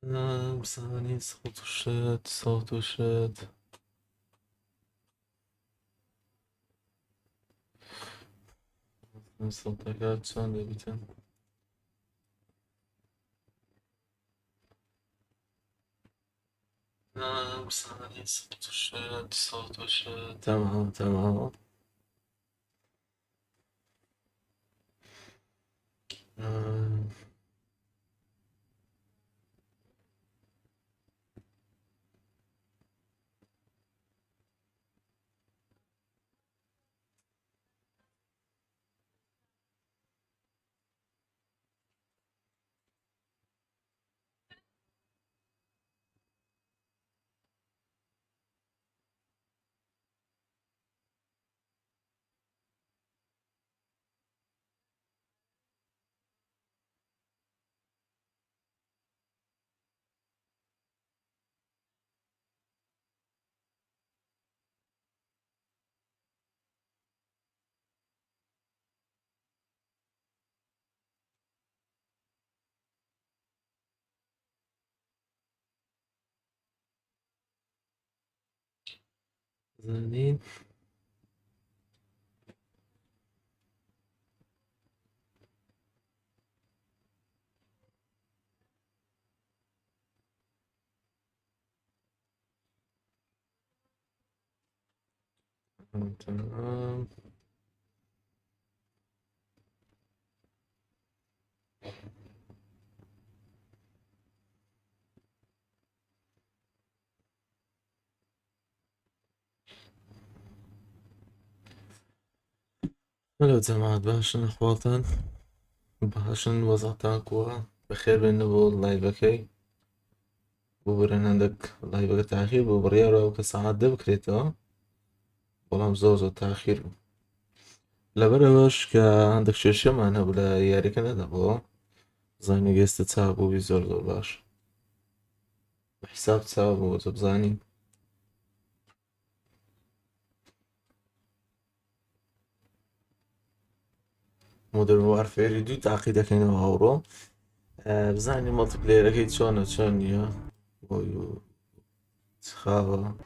ثانية صوت وشات. صوتك açsan biten. ثانية صوت وشات. تمام. آم، زنين. تمام. حلو جماعة، باشن أخواتن، باشن وضعتان كوا بخير بيننا والله بكي ببرين عندك الله يبقى تأخير ببريارة وكساعات دبكريتا والله مزوزو تأخير لبرا باش كعندك شاشة معنا بلا ياري كنا دبو زاني قست تسابو بيزور دور باش بحساب تسابو تبزاني مودرن وارفير دو تعقيدك هنا وهورو بزاني مالتي بلاير أكيد شون يا ويو تخاوة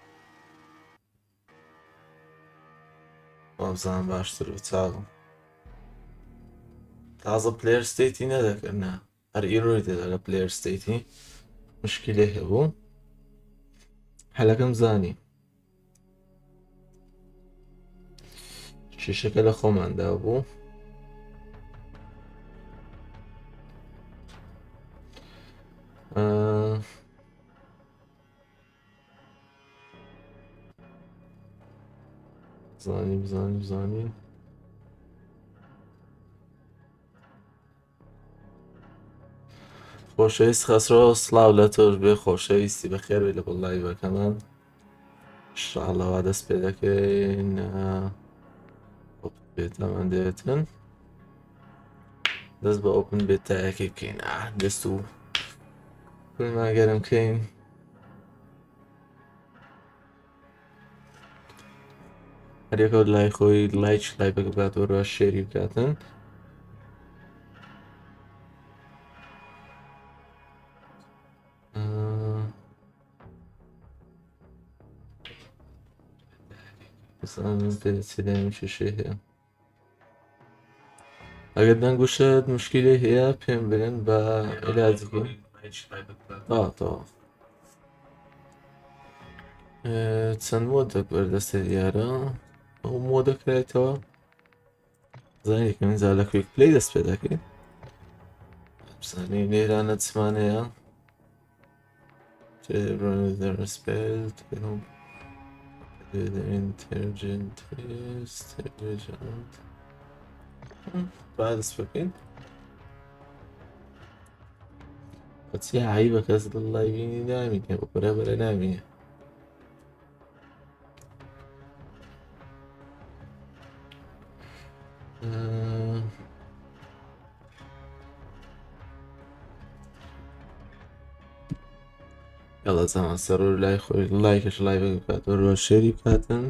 وابزان باشتر بتساغم تازە پلێر ستیتی نەدەکردنا هەر ئیرۆی دێدا لە پلێر ستیتی مشکلێ هەبوو هەلەکەم زانی شیشەکە لە خۆماندا بوو بزانین خۆشەویست خەسرۆ سڵاو لە تۆش بێ خۆشەویستی بەخێر بێ لە بڵایڤەکەمان ئینشاڵڵا دەست پێ دەکەین بێتەمان دێتن دەست بە ئۆپن بێتایەکەی بکەین دەست و پلماگەرم بکەین هەرێکە لای خۆی لایک لای بکاتەوە شێری بکاتن بزانم شیشێ هەیە ئەگەر دەنگوشت مشکلێ هەیە پێم بڵێن بە عیلاجەکەی تەواو چەند مۆدێک بەردەستە دیارە ئەو مۆدە کرایەوە زانانی یەکەم جار لە کویک پلەی دەست پێ دەکەین بزانین لێرانە چمان هەیە با دەست پێ بکەین بەچی عایی بە کەس دڵی بینی نامینێ بە بەرەبەرە نامینێ یاڵا زەمان سەرۆر لای خۆی لایکەش لای بکاتەوە شێری بکاتن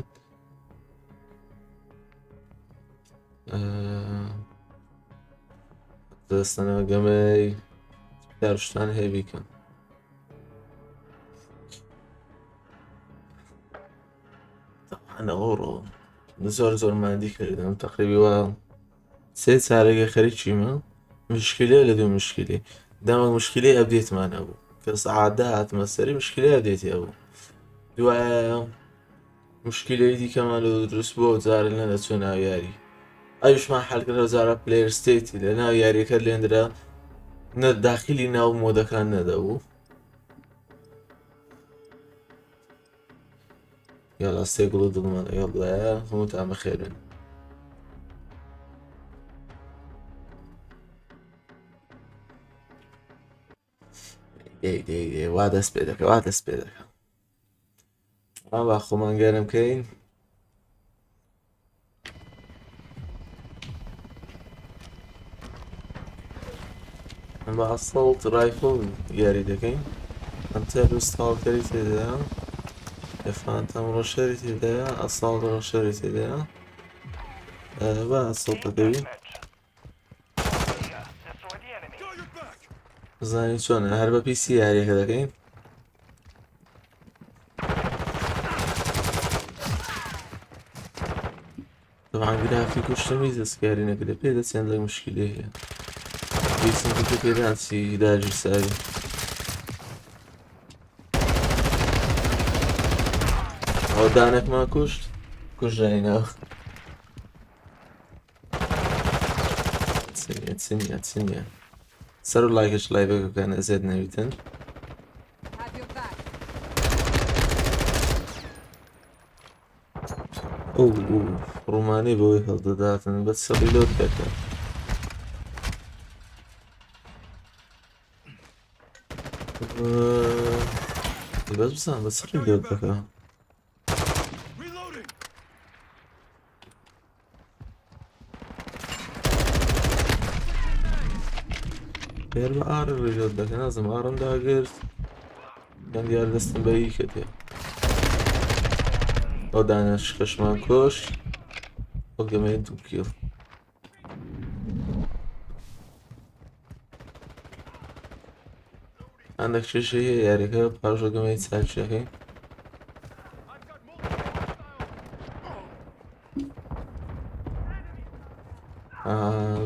دەستەنەوە گەمەی دارشتان هەیە بیکەن أنا غورو زۆر مادی کردم تقریبی وە 3 چارەگە خەریکیمە مشکلەیە لە دوو مشکلی دەمە مشکلەی ئەبدێتمانە بوو کە سەعادە هاتمە سەری مشکلەی ئەبدێتی هەبوو دوایە مشکلەی دیکەمان لە دروست بووە جارە لە نەچوو ناو یاری ئەویشمان حەلکردەوە جارە پلەیر ستێتی لە ناو یاریەکە لێندرا داخلی ناو مۆدەکان نەدەبوو یاڵا سێگوڵ و دڵمانە یاڵایە هەمووتان بەخێرن وا دەست پێ دەکە وا دەست پێ دەکە با خۆمان گەرم بکەین بە ئەسەڵت ڕایفڵ یاری دەکەین ئەمتەر و ستاڵکەری تێدایە فانتەم ڕۆشەری تێدایە ئەساڵ ڕۆشەری تێدایە با ئەسەڵ دەکەوین بزانین چۆنە هەر بە پیسی یاریەکە دەکەین طبعا گرافیک و شتەمی دەستکاری نەکرێت پێ دەچێن لە مشکلێ هەیە پیسم بکە پێداچی داژی ساوی ئەو دانێکمان کوشت کوژراینەوە چنیە سەر و لایکش لایڤەکە بکەنە زێد نەویتن ڕوومانی بۆی هەڵدەداتن بە سەڵی لۆت دەکەن بەس بزان بە سەڵی لۆت دەکەن پێر بە ئارە ڕێلۆت دەکەن نازم ئارم داگرت یان دیار دەستم بەیی کەتێ ئەو دانە شکەشمان کۆش ئەو گەمەی دوو کیڵ هەندێک کێشەی هەیە یاریەکە پاژۆ گەمەی چاچەکەی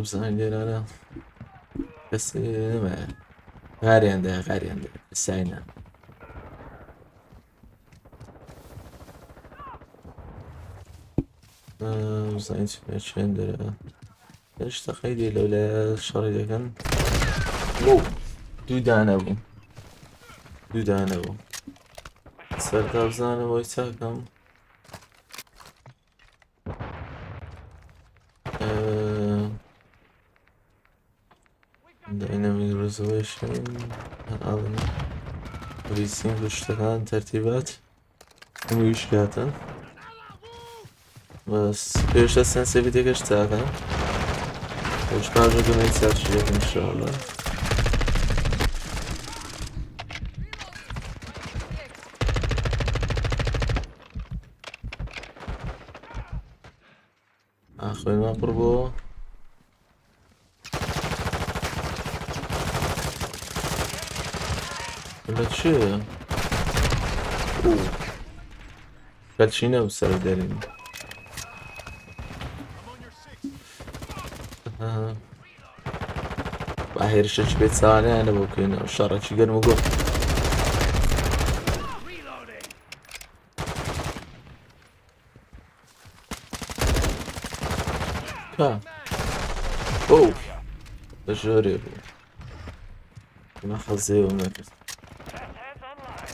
بزانین لێرانە کەسی نەمایە غاریاندا ساینە بزانین چێن دەرە هێشتا خەیری لەولایە شەڕی دەکەن دوو دانە بوو سەرتا بزانەوەی چاکەم داینامیک ریزۆلیوشن ریسینگ و شتەکان تەرتیبات هەموویش کاتن بەس پێشتە سەنسیڤیتیەکەش چاکە پێش پاژە گەمەی چاچیەکە ئینشاڵڵا ئاخوێنمان پڕ بۆ لە چێە؟ کەلچینە و سەر دەرین با هێرشەکی بێت چاوانیانە بۆ بکەینەوە شەڕێکی گەرم و گۆڕ بە ژۆرێ بوو مە حەزێوە نەکرد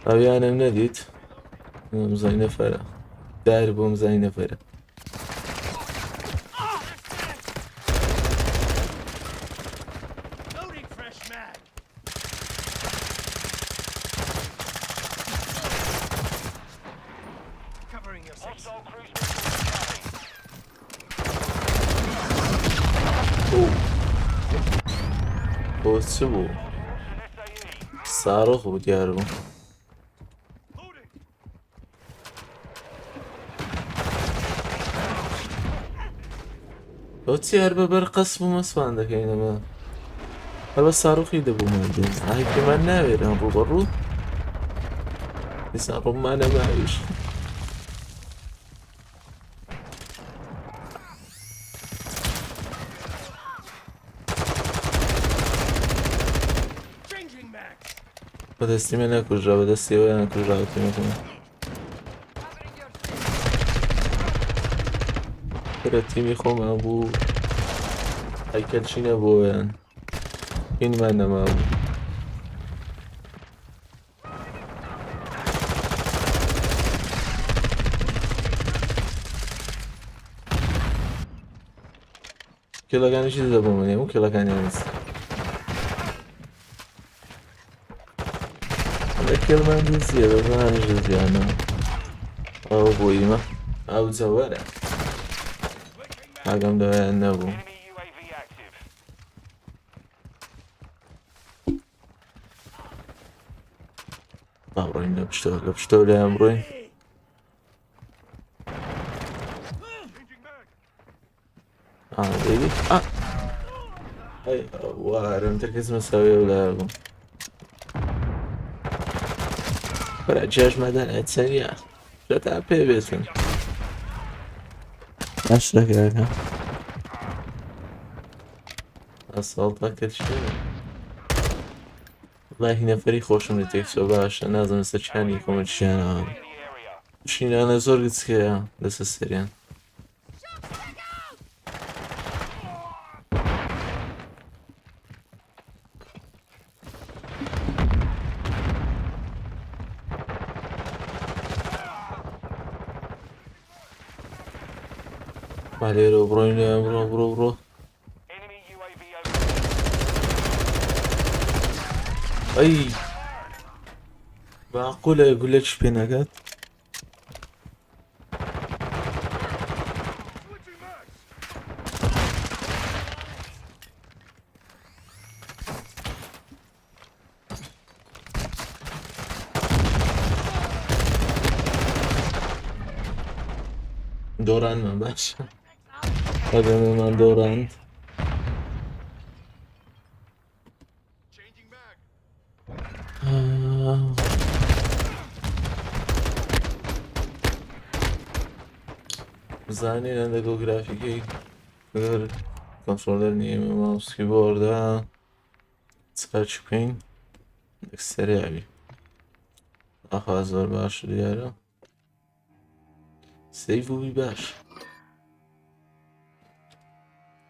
ئەویانم نەدیت مزای نەفەرە دار بۆ مزای نەفەرە بۆ چ بوو؟ ساڕۆخ بوو دیار بوو بۆچی هەر بەبەر قەسم و مەسوان دەکەینەوە هەر بە ساڕۆخی دەبوومەدێن ئای پێمان ناوێران ڕوو بەڕوو دیسان ڕوومانە ماویش بە دەستی من نەکوژرا بە دەستی ئەویان نەکوژراوە تیمەکەم برە تیمی خۆمان بوو هەیکەلچی نەبوویان هینمان نەمابوو کێڵەکانیشی دەدا بۆ منێ و کێڵەکانیان نیست لە کێڵمان دزیە بەزانیش دزیانەوە ئەوە بۆ ئیمە ئەو جەوەرە ئاگەم لەوەیان نەبوو با بڕۆین لە پشتەوە لە پشتەوە لایان بڕۆین بێبی وارەمتر کەس مەساویە و لایە بوو بەرە جێژمەدەن ئەچەنیە شتا پێ بێتن ئاشتەکەەکە ئەساڵتا کەچێ وڵای هینەفەری خۆشم لە تێکچۆ باشە نازانم سەرچانی کۆمەچیانەوە شینانە زۆر گچکەیە لەسەر سەریان لێرە بڕۆین بڕۆ بڕۆ بڕۆ ئەی باقولە گولەچ پێ نەکات دۆڕانمان باشە ئەگەمەمان دۆڕاند بزانین هەندێک ئەو گرافیکەی ئەگەر کۆنترۆلەر نییە ماوسکی بۆردا چقدر چی بکەین سەریعبی ئاخوا زۆر باش دیارە سەیڤ بووی باش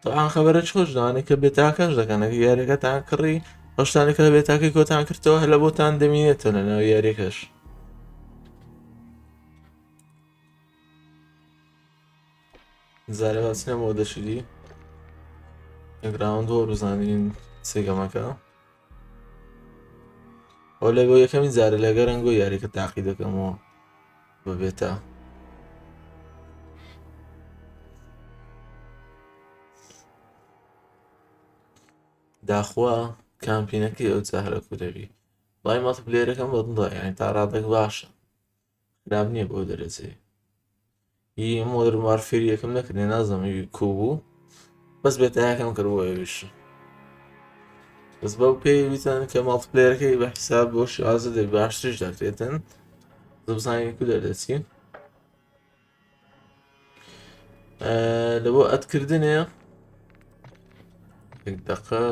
تەعان خەبەرە خۆش داوانێت کە بێتاکەش دەکەن ئەگە یاریەکەتان کڕی ئەو شتانێک کە لە بێتاکەی کۆتان کردەوە هەلە بۆتان دەمینێتەوە لە ناو یاریەکەش زارێ باسینەمەوە دەشیدی گراوند وۆر بزانین سێگەمەکە ئەو لە بۆ یەکەمی جارە لەگە ڕەنگۆ یاریەکە تاقی دەکەمەوە بەبێتە داخوا کامپینەکەی ئەو جارە کورەوی وڵای مەڵتیپلێیەرەکەم بەدڵە یعنی تا ڕادێک باشە خراب نییە بۆ دەرەجەی هی مۆدرن وارفێری یەکەم نەکردێ نازەمی کوو بوو بەس بێتایەکەم کرد بۆ ئەویش بەس بەو پێویستن کە مەڵتیپلێیەرەکەی بە حیساب بۆ شازە دەی باشترش دەکرێتن دەبزانانی کو دەردەچین لە بۆ ئەدکردنێ دقە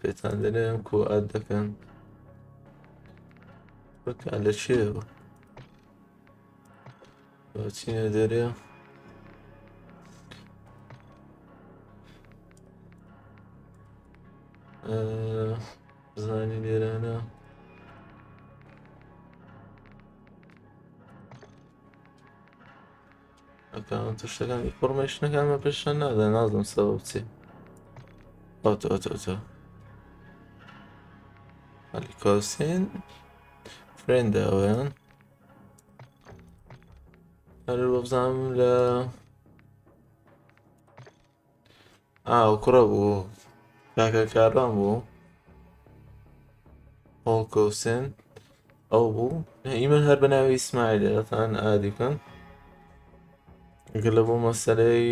پێتان دەنێم کۆ ئەد دەکەن بکە لە چێوە چینە دەرێ بزانی لێرانە ئەکاونت شتەکان ئینفۆرمێشنەکانمە پێشان نادا نازم سەبەب چێ ئۆتۆ ئەلیکۆسین فرێندە ئەویان هەر بۆ بزانم لە کوڕە بوو کاکە کاران بوو هۆڵکۆسن ئەو بوو ئیمە هەر بەناوی ئیسماعیلە دەتان ئادی بکەن ئەگەر لە بۆ مەسەلەی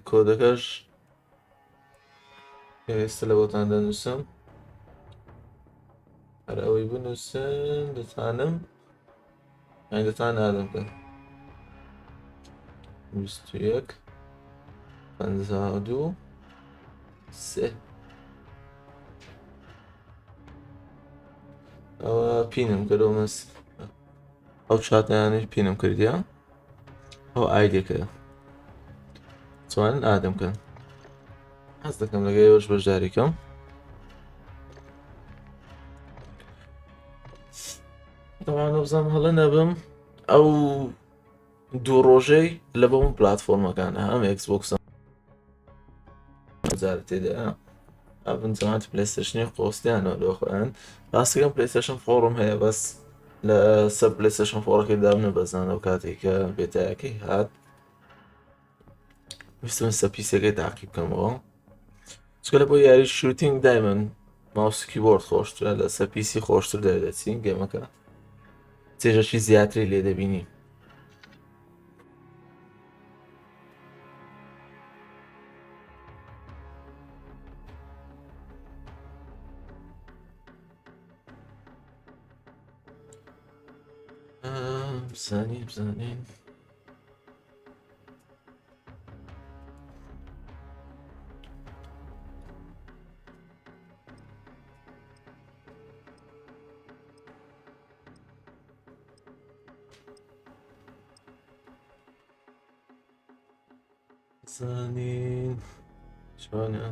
کۆدەکەش ئێستا لە بۆتان دەنووسم هەر ئەوەی بنووسن دەتانم دەتان ئادەم بکەن 21 52 3 ئەوە پینم کردەوە مەس ئەو چاتیانی پینم کردیە ئەو ئایدێکە توانن ئادەمکەن حەز دەکەم لەگەی ئەوەش بەشداریکەم دەوان نەبزانم هەڵە نەبم ئەو دوو ڕۆژەی لە بەم پلاتفۆرمەکانە هەم ئەکسبۆکسم جارە تێدا ئەبن جەماعەت پلەیستێشنی قۆستیانەوە دۆخۆیان ڕاستیەکەم پلەیستێشن فۆڕم هەیە بەس لە سەر پلەیستێشن فۆڕەکەی دابنە بەزانەوە کاتێککە بێتایەکەی هات ویستم سە پیسەکەی تاقی بکەمەوە چکە لە بۆ یاری شوتینگ دایمەن ماوسی کیبۆرد خۆشترە لە سەر پیسی خۆشتر دەردەچین گەمەکە چێژەشی زیاتری لێ دەبینی بزانین چۆنە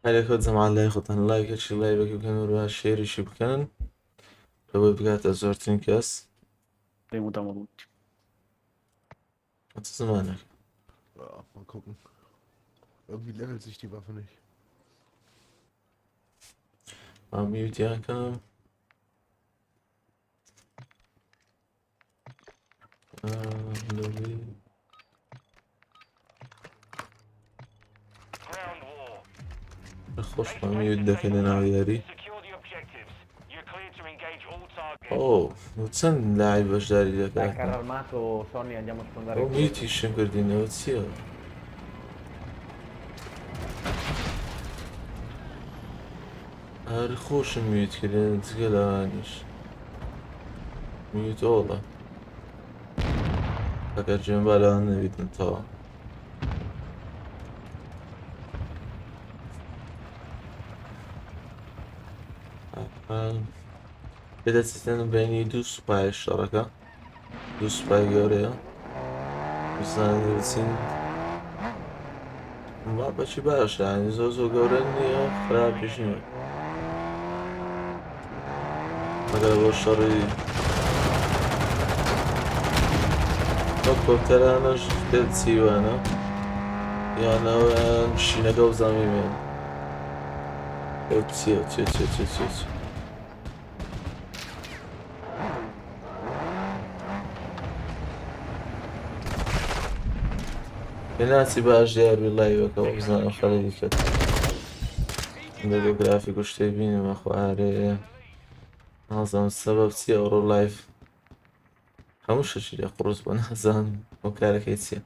هەرێکۆ جەماعەت لای خۆتان لایکێکی لایڤەکە بکەن و هەروەها شێریشی بکەن لەوەی بگاتە زۆرترین کەس Mutamos muito. چ زمانێک Ja, mal gucken. Irgendwie levelt sich die Waffe nicht. میوتیانکەم خۆش میوت دەکەن لە ناو یاری ئەو چەند لای بەشداری Dai دەکات carro armato, Sony, andiamo a sfondare ئەو il میوتیشم کردینەوە چییە هەر خۆشم میوت کردن جگە لەوانیش میوت ئۆڵە ئەگەر جێمبا لەوان نەبیتن تەوا پێدەچێتێنم بینی دوو سوپای شەڕەکە دوو سوپای گەورەیە بزانین بچین بەچی باشە ینی زۆر گەورە نییە خراپیش نییە مەگەر بۆ شەڕی کۆکتەرانەش پێت چیوانە یانەوەیان شینەکە و زەمیمێن چیە پێناچی باش دیاربی لایڤەکەەوە بزانم خەڵکی کرد بۆ گرافیک و شتێک بینمە خوارێ نازانم سەبەب چییە ئەوڕۆ لایڤ هەموو شەشی لێ قڕوس بۆ نازانم بۆ کارەکەی چییە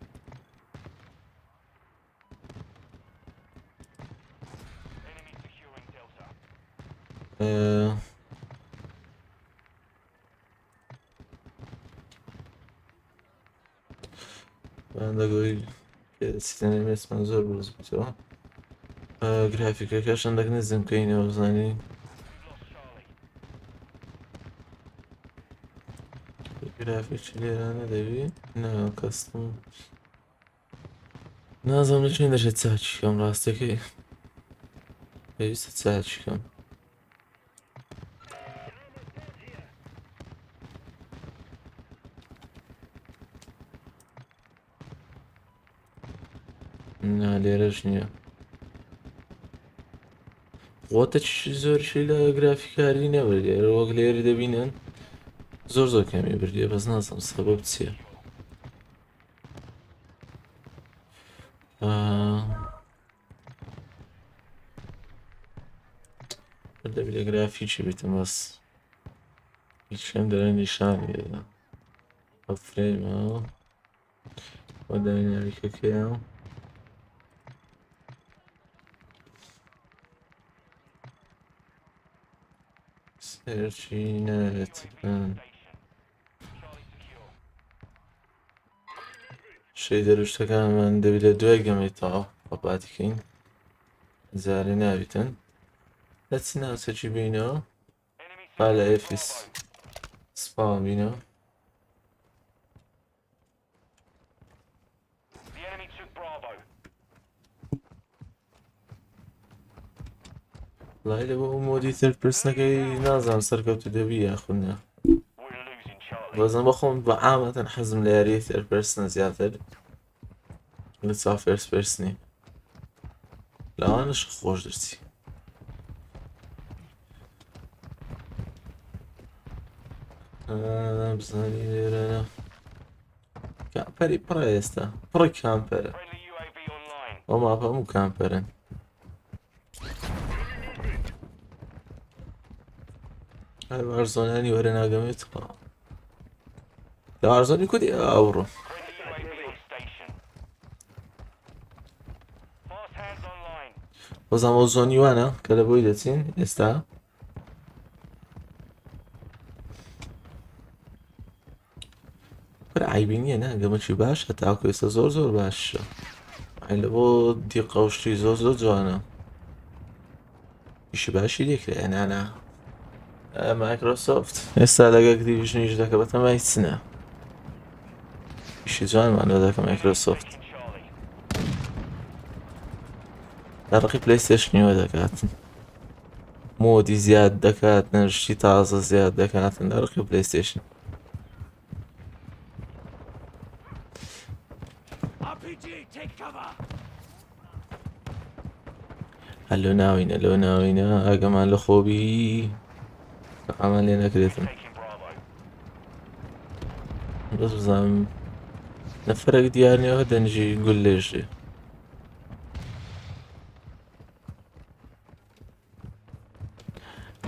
دەگوی پێدەچیتەنە مێسمان زۆر بروز بوویتەوە گرافیکەکەش هەندێک نزم بکەینەوە بزانین گرافیکی لێرانە دەبی نا کەستم نازانم لەکوێن دەچێت چاچیکەم ڕاستەکەی پێویستە چاچیکەم نا لێرەش نییە خۆتە زۆرشی لە گرافیکاری نەبردێ وەک لێرە دەبینن زۆر کەمی بردیە بەس نازانم سەبەب چییە دەبی لە گرافیکی بیتم بەس هیچکەم دەرە نیشانی دەدا ئەو فرێمە بۆ داینامیکەکەیە سێرچی ناوێت شەی دەروشتەکانمان دەبێت دوای گەمەیتەوە بەپاتیکەین زارێ نابیتن دەچی ناوچەکی بینەوە با لە ئێفیس سپاوە بینەوە The enemy took Bravo. لای لە بۆ مۆدی ترد پرسنەکەی نازانم سەرکەوتو دەبی یاخودنا We're losing Charlie. بەزم بەخۆم بە ئامەتەن حەزم لە یاریە ترد پرسنە زیاتر لە چاو فێرس پرسنی لەوانش خۆش دەرچی بزانی لێرەنە کامپەری پڕە ئێستا پڕی کامپەرە Friendly UAV online. ئەو ماپە هەموو کامپەرن هەر وارزۆنانی وەرە ناگەمێتەوە لە وارزۆنی کودی ئاوڕۆ Friendly UAV on station. Fast hands online. بەزام ئەو زۆنی وانە کە لە بۆی دەچین ئێستا پرە عیبی نییە نا گەمەکی باشە تاکو ئێستا زۆر زۆر باشە لە بۆ دیقەوشتی زۆر زۆر جوانە ئیشی باشی دێکرێ نانە مایکرۆسۆفت ئێستا لەگە دیڤژنیش دەکە بەتەمای چنە ئیشی جوانمانەوە دەکە مایکرۆسۆفت Taking Charlie. دەڕقی پلەیستێشنیوە دەکات مۆدی زیاد دەکات نەرشتی تازە زیاد دەکاتن دەڕقی پلەیستێشن RPG, take cover. هەلو ناوینە لەو ناوینە ئاگەمان لە خۆبی ئامان لێ نەکرێتن Taking Bravo. بەس بزانم نەفرەك دیارنیەوە دەنجی گول لێژێ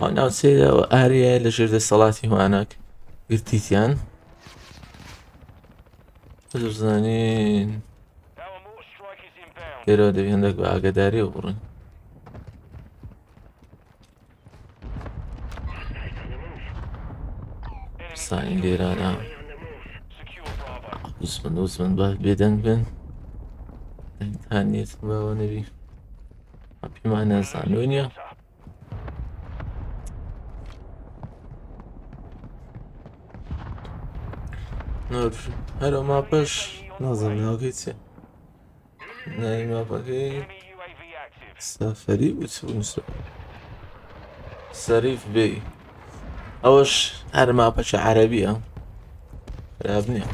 ئەو ناوچەیەوە ئاریە لە ژێر دەسەڵاتی هواناک گرتیتیان بەس بزانین Our mortar strike is inbound. لێرەوە دەبی هەندێک بە ئاگاداریەوە بڕۆین Enemy ساین لێرانە secure Bravo. وزمن با بێدەنگ بن دەنگتانیت باوە نەبی پێمان نازانوە نییە هەرە ماپەش نازانم ناوەکەی چێ ناوی ماپەکەی Enemy UAV active. سافەری بوو چ بوو نووسە سەریف بێ ئەوەش هەر ماپەچە عەرەبیە خراب نییە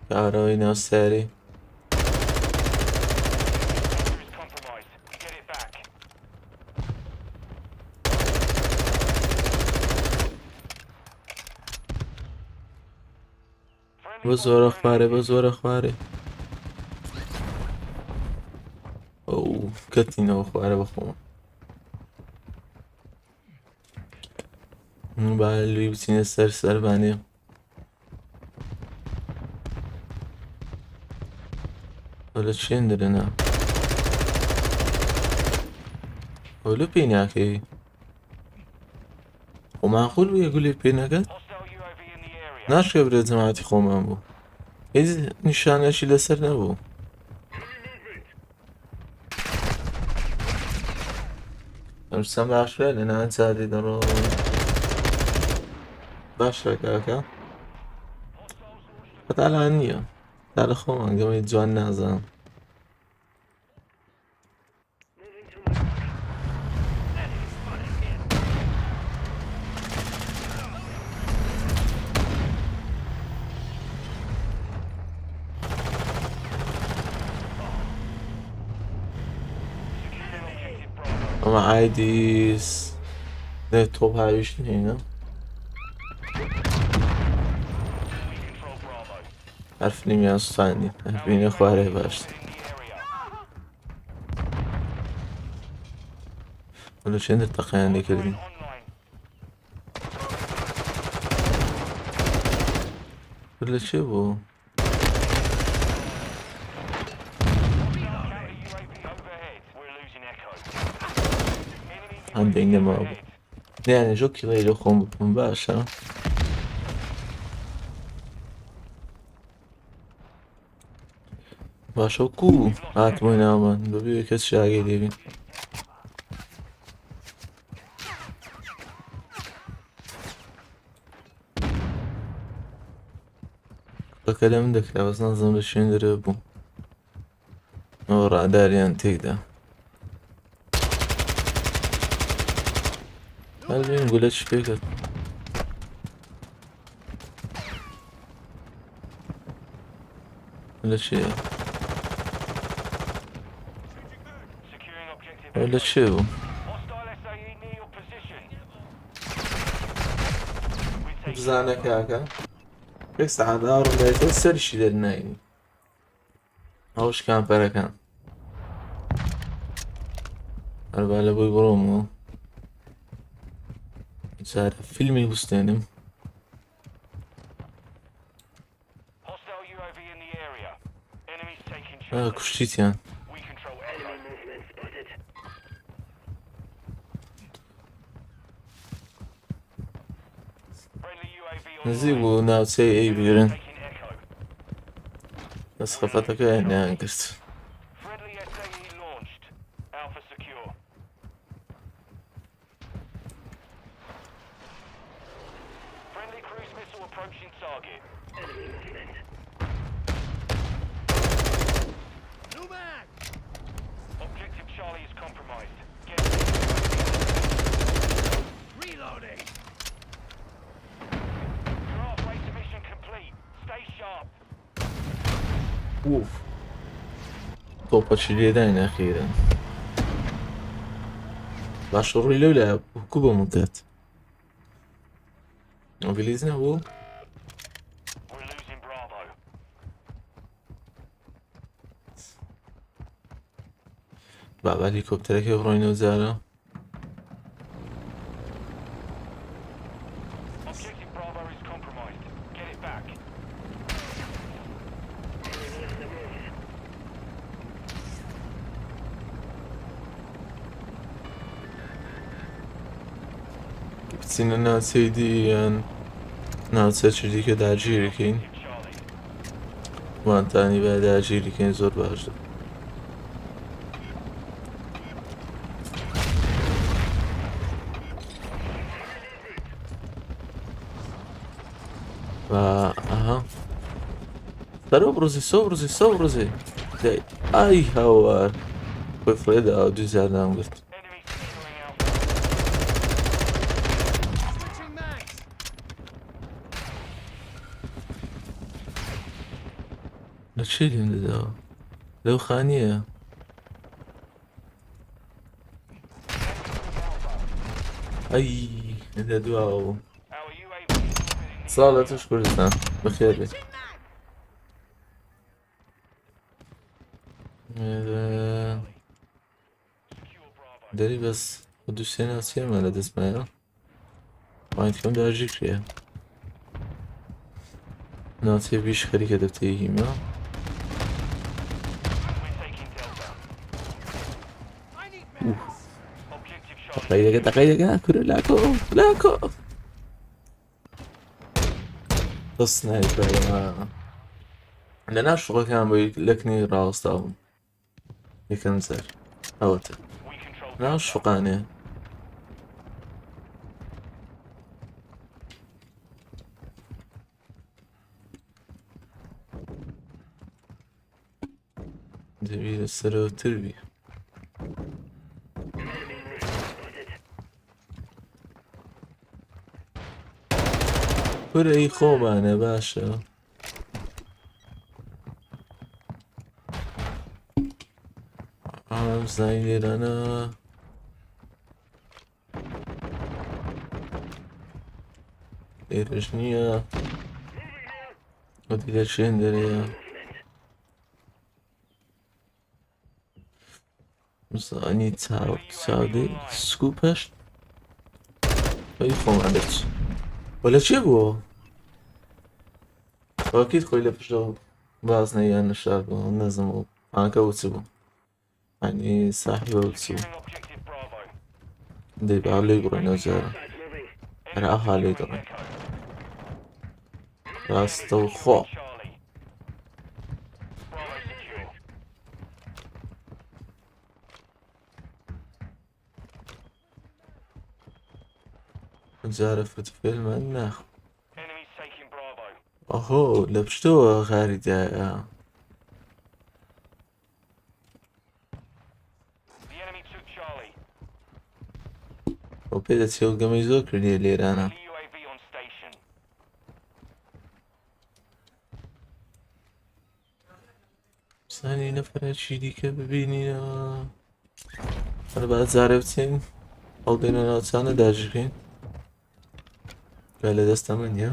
کارەوەی ناو ساری Sector is compromised. Get it back. Friendly بە زۆرە mortar خوارێ بە زۆرە خوارێ ئەو کەتینەوە خوارە بەخۆمە با لوی بچینە سەر سەربانێ ئەو لە چێن دەرەنا ئەو لە پێی ناکەوی خۆ ماخول بوویە گولێ پێ نەکەت Hostile UAV in the area. ناشکە برێ جەماعەتی خۆمان بوو هیچ نیشانەشی لەسەر نەبوو ئەمسەم باشترە لە نان چادی دەڕۆ باشە کاکە هەتاڵان نییە تا لە خۆمان گەمەی جوان نازانم ئەمە ئایدیس تۆپ هاویش نینە Control Bravo. حرف نیمیان سوستانی بینە خوارێ باش In the area. لە چێندر تەقیان لێکردین Online. لە چێ بوو Counter UAV overhead. We're losing Echo. Enemy هەندێک UAV نەماوە overhead. یعنی ژۆ کیڵەی لە خۆم بکەم باشە باشە کو هاتمۆی ناومان بەبێ کەس شاگەی لێبین بەکە لە من دەکرا بەس نازانم لە شوێن دەرەوە بوو ئەوە ڕاداریان تێکدا هەڵبێن گولە چ پێکرد لە چێە Securing objective. ئەو لە چێ بوو Hostile SAE near your position. We're taking بزانە کاکە پێک سەعاداڕم دایتە سەرشی دەرناینی ئەوش کامپەرەکان هەربا لە بۆی بڕۆمەوە جارە فیلمی بستێنم hostile UAV in the area. Enemies taking کوشتیتیان We control Echo. Friendly UAV نزیک online. بوو ناوچەی ئەی بیرن Taking Echo. دەس خەفەتەکە هێنیان کرد Friendly SAE launched. Alpha secure. Friendly cruise missile approaching target. Objective Charlie is compromised. Get reloading. You're halfway to mission complete. Stay sharp. اوف تۆپەچی لێداین ئەخیرەن باشە ڕووی لەو لای کو بۆمون کات ئۆگلیز نەبوو We're losing Bravo. بابا هلیکۆپتەرەکە بڕۆینەوە جارە Objective Bravo is compromised. Get it back. بچینە ناوچەی دییان ناوچەکی دیکە داگیرەکەین Objective Charlie. وانتانی با داگیرەکەین زۆر باشە ئەها سەرۆ بڕۆزی سۆ بڕۆزی ئای هاوار خۆی فڕێداوە دوو زاردام گرت Enemy securing Alpha. لە چی لێم دەداوە لەو خانیە ئەی دەدواوە بوو Our UAV is orbiting the ساڵە توش کوردستان بەخێر بێت secure Bravo. دەری بەس بە دووسێ ناوچێمە لە دەستمایە وانتیکەم داژی کرێ ناوچێ بیش خەریکە دەفتەی هیمە We're taking Delta. Objective Charlie. تەقەیدەکە کورە لاکۆ دە سنایپەرەمە لەنا شوقەکان بۆی لەکنی ڕاوەستاوم یەکەم جار ئەوەتە We control ناو شوقانێ دەبی لەسەرەوەتر بی کورەی خۆمانە باشە زای لێرانە لێرەش نییە وەتی لە شوێن دەرەیە زانی چاودەی سکوپەش خۆی خۆمان دەچ وە لە چێ بووە وەکیت خۆی لە پشتەوە باز نەیان نەشار بوو نەزم و پانکە وچ بوو ئەنی ساحبە وچ بوو securing Objective Bravo. دەی با لێی بڕۆینەوە جارە هەر ئاها لێی دەڕێن Echo. ڕاستە و خۆ Charlie. Bravo secure. جارە فتفێل من ناخ Enemies taking Bravo. ئەهۆ لە پشتەوە خاریدایە The enemy took Charlie. ئەو پێ دەچێ و گەمەی زۆر کردیە لێرانە Friendly UAV on station. سانی نەفرەکی دیکە ببینینەوە هەر با جارێ بچین هەڵدێنە ناوچانە داژبین گا لە دەستە من نیە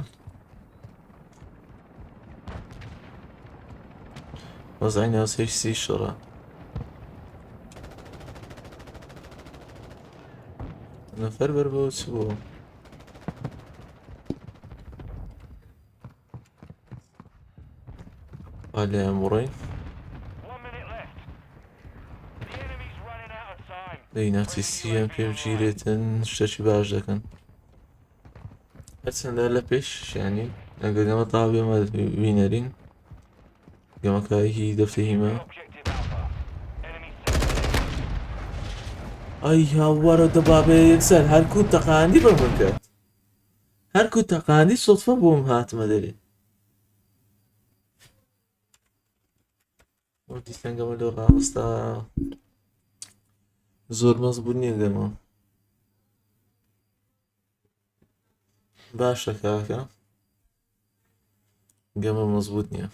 وەزای ناوچەی سی شڕە نەفەر بەر بەوە چ بوو وا لێیان بڕۆین 1 minute left. The enemy's running out of time. دەی ناچیستیان پێ بگیرێتن شتێکی باش دەکەن هەرچەندە لە پێش ینی ئەگەر گەمە تا بێمە وینەرین گەمەکایەکی دەفتە هیمە Objective Alpha. Enemies taking. ئەی هاوارە دەبابێ یەکسەر هەرکو تەقاندی بەمە کرد هەرکو تەقاندی سۆتفە بۆم هاتمە دەرێ دیسان گەمە لە ڕاوەستا زۆر مەزبوط نییە گەمە باشە کاکە گەمە مەزبوط نییە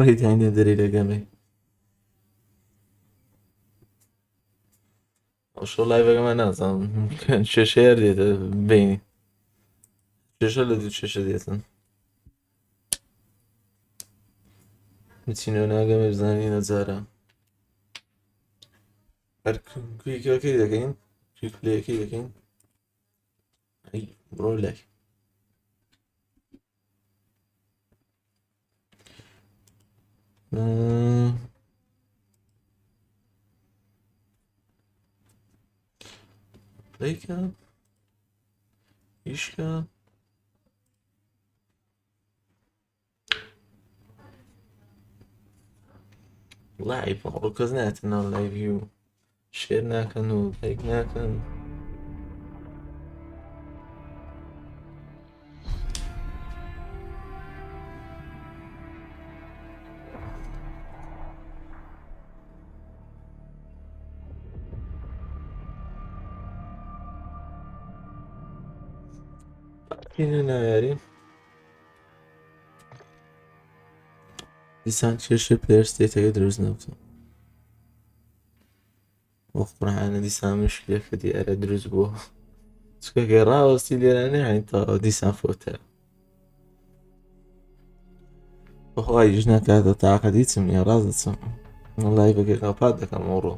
ڕێدانە دەرێ لە گەمەی ئەوشۆ لای بەگەمە نازانم چێشەیە دێتە بینی چێشە لە دوو چێشە دێتن بچینەوە ناگەمە بزانین نەجارە هەر کویکەکەی دەکەین کویکلەیەکەی دەکەین ئەی بڕۆ لای پلەیکە ئیشکە لای بەڕۆ کەس ناتن ناو لایڤی و شێر ناکەن و لایک ناکەن اینە ناویاری دیسان کێشە پلێر ستێتەکە دروست نەبووە وە قورعانە دیسان مشکلێکە دیارە دروست بووە چکەکە ڕاوەستی لێرانە هەین تا دیسان فۆتە بەخوای ژ ناکاتە تاقە دیچم نیە ڕاست دەچم لایڤەکەی قاپات دەکەم ئەوڕۆ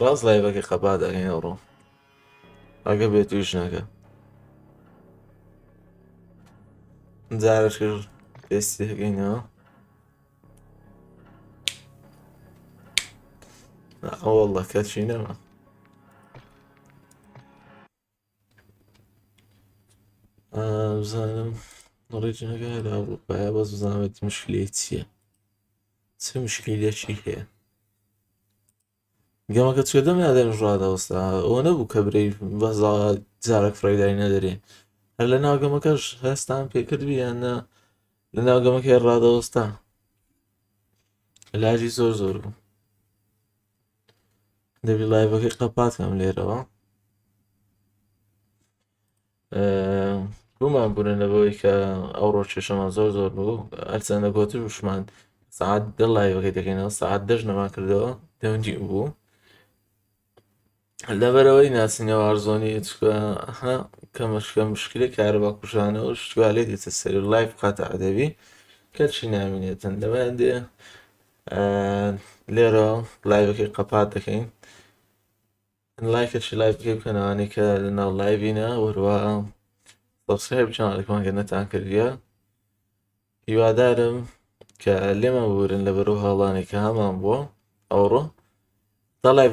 ڕاست لایڤەکەی قەپات دەکەین ئەوڕۆ ئەگە بێت تویش ناکە جارش کرد تێستی دەکەینەوە وەڵڵا کەچی نەما بزانم ڕێجنەکە لە ئەوروپایە بەس بزانێت مشکلەی چییە چ مشکلێکی هەیە گەمەکە چێ دەم یادێن ڕادەوەستا ئەوە نەبوو کە برەی بەزا جارێک فڕێداری نەدەرێ هەر لە ناو گەمەکەش هەستان پێکردوی یانە لە ناو گەمەکەی ڕادەوەستا علاجی زۆر زۆر بوو دەبی لایڤەکەی قەپاتکەم لێرەوە بوومان بوونە لەبەوەی کە ئەوڕۆ کێشەمان زۆر زۆر بوو هەرچەندە گۆتوشمان سەعات 10 لایڤەکەی دەکەینەوە سەعات 10 نەما کردەوە دەونجی بوو لەبەرەوەی ناچینەوە ئارزۆنی چکە کەمەشکە مشکلی کارەبا کوژانە و شتوالێ دێتە سەر لایڤ قاتع دەبی کەچی نامینێتن لەبەیان دێ لێرە لایڤەکەی قەپات دەکەین لایکەشی لایڤەکەی بکەنەوانی کە لەناو لایڤینە وەروە سەبسکرایب چانەڵێکمان کە نەتان کردیە هیوادارم کە لێمە ببورن لەبەرەو هەڵانێک کە هەمان بووە ئەوڕۆ تا لایڤ